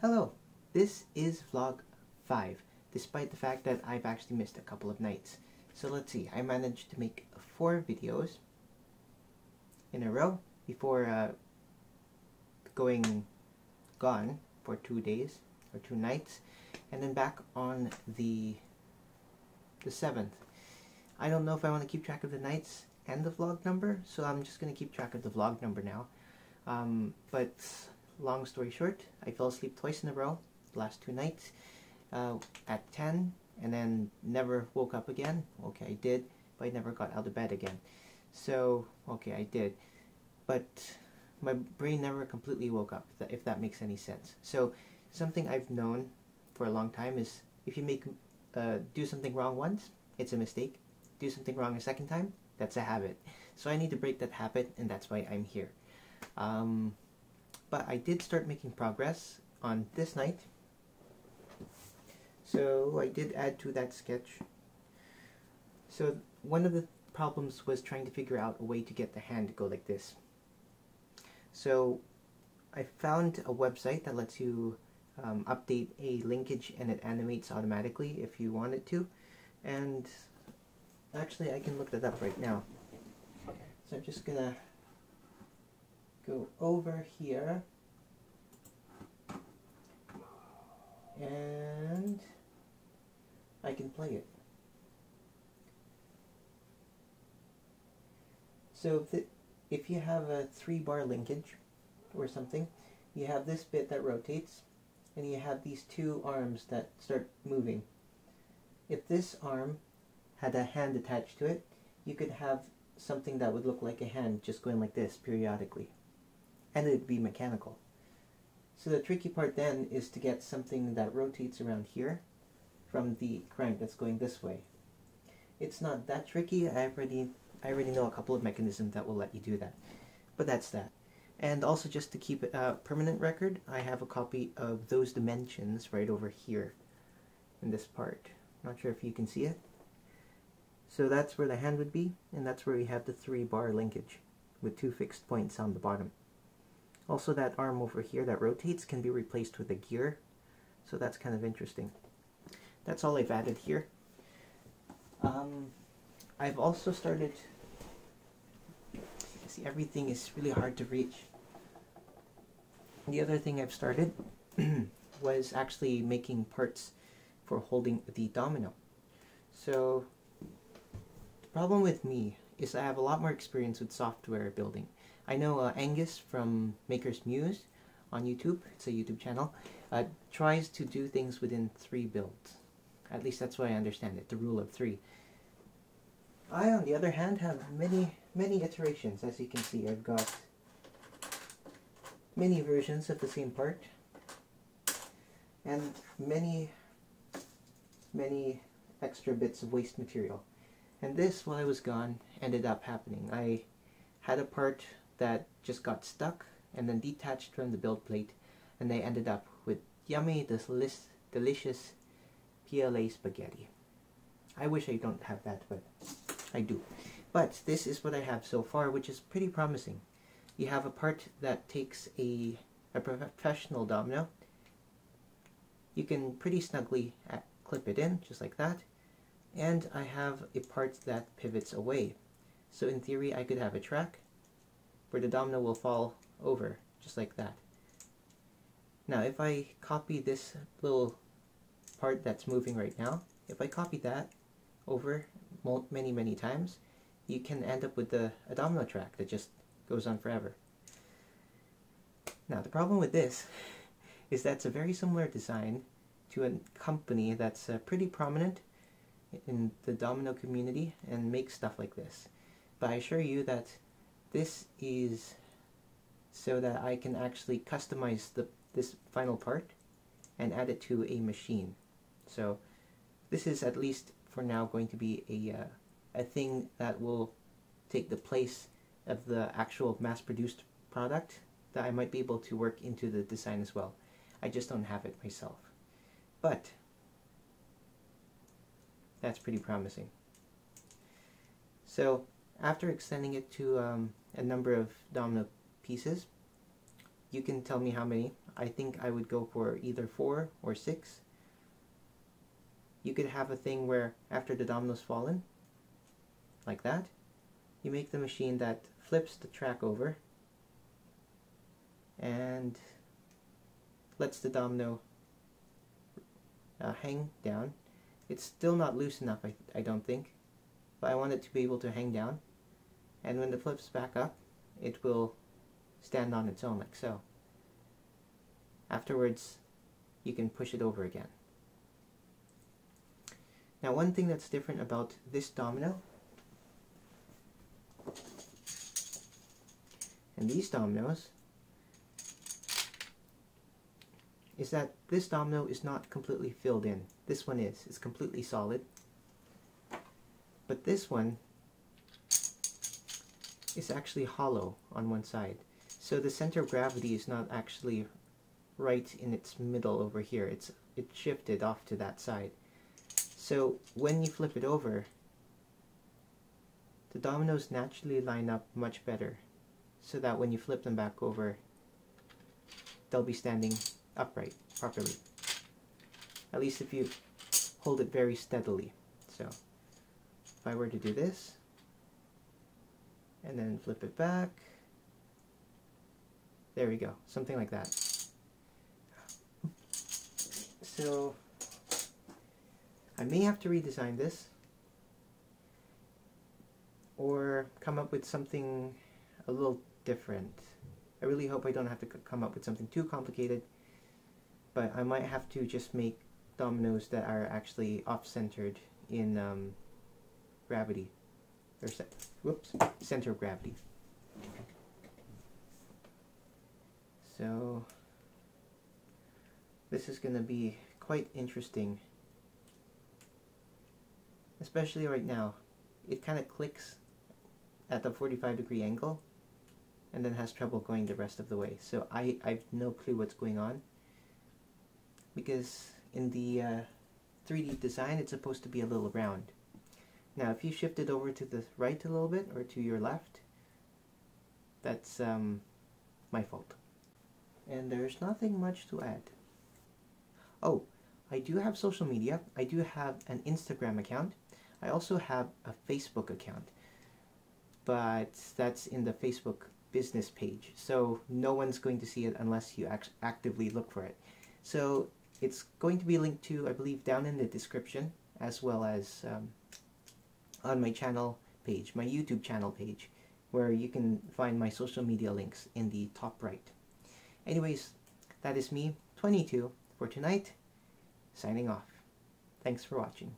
Hello, this is vlog 5, despite the fact that I've actually missed a couple of nights. So let's see, I managed to make 4 videos in a row before going gone for 2 days or 2 nights, and then back on the 7th. I don't know if I want to keep track of the nights and the vlog number, so I'm just going to keep track of the vlog number now. But long story short, I fell asleep twice in a row the last 2 nights at 10, and then never woke up again. Okay, I did, but I never got out of bed again. So, okay, I did, but my brain never completely woke up, if that makes any sense. So, something I've known for a long time is if you do something wrong once, it's a mistake. Do something wrong a second time, that's a habit. So I need to break that habit, and that's why I'm here. But I did start making progress on this night. So I did add to that sketch. So one of the problems was trying to figure out a way to get the hand to go like this. So I found a website that lets you update a linkage and it animates automatically if you want it to. And actually I can look that up right now. So I'm just gonna go over here and I can play it. So if you have a 3-bar linkage or something, you have this bit that rotates and you have these 2 arms that start moving. If this arm had a hand attached to it, you could have something that would look like a hand just going like this periodically. And it would be mechanical. So the tricky part then is to get something that rotates around here from the crank that's going this way. It's not that tricky. I already know a couple of mechanisms that will let you do that. But that's that. And also, just to keep a permanent record, I have a copy of those dimensions right over here in this part. Not sure if you can see it. So that's where the hand would be, and that's where we have the 3-bar linkage with 2 fixed points on the bottom. Also, that arm over here that rotates can be replaced with a gear, so that's kind of interesting. That's all I've added here. I've also started, see, everything is really hard to reach. The other thing I've started was actually making parts for holding the domino. So the problem with me is I have a lot more experience with software building. I know Angus from Maker's Muse on YouTube, it's a YouTube channel, tries to do things within 3 builds. At least that's why I understand it, the rule of 3. I, on the other hand, have many iterations. As you can see, I've got many versions of the same part, and many extra bits of waste material. And this, while I was gone, ended up happening. I had a part that just got stuck and then detached from the build plate, and they ended up with yummy, delicious PLA spaghetti. I wish I don't have that, but I do. But this is what I have so far, which is pretty promising. You have a part that takes a professional domino. You can pretty snugly clip it in, just like that. And I have a part that pivots away. So in theory, I could have a track where the domino will fall over, just like that. Now, if I copy this little part that's moving right now, if I copy that over many times, you can end up with a domino track that just goes on forever. Now, the problem with this is that's a very similar design to a company that's pretty prominent in the domino community and makes stuff like this. But I assure you that this is so that I can actually customize this final part and add it to a machine. So this is, at least for now, going to be a thing that will take the place of the actual mass-produced product that I might be able to work into the design as well. I just don't have it myself. But that's pretty promising. So after extending it to a number of domino pieces, you can tell me how many. I think I would go for either 4 or 6. You could have a thing where after the domino's fallen, like that, you make the machine that flips the track over and lets the domino hang down. It's still not loose enough, I don't think, but I want it to be able to hang down, and when it flips back up, it will stand on its own like so. Afterwards, you can push it over again. Now, one thing that's different about this domino and these dominoes is that this domino is not completely filled in. This one is. It's completely solid. But this one is actually hollow on one side. So the center of gravity is not actually right in its middle over here. It's shifted off to that side. So when you flip it over, the dominoes naturally line up much better, so that when you flip them back over, they'll be standing upright properly. At least if you hold it very steadily. So if I were to do this and then flip it back, there we go, something like that. So I may have to redesign this or come up with something a little different. I really hope I don't have to come up with something too complicated, but I might have to just make dominoes that are actually off-centered in gravity, or center of gravity. So this is going to be quite interesting, especially right now. It kind of clicks at the 45-degree angle and then has trouble going the rest of the way. So I've no clue what's going on, because in the 3D design it's supposed to be a little round. Now if you shift it over to the right a little bit or to your left, that's my fault. And there's nothing much to add. Oh, I do have social media. I do have an Instagram account. I also have a Facebook account, but that's in the Facebook business page, so no one's going to see it unless you actively look for it. So it's going to be linked to, I believe, down in the description, as well as on my channel page, my YouTube channel page, where you can find my social media links in the top right. Anyways, that is me, 22, for tonight, signing off. Thanks for watching.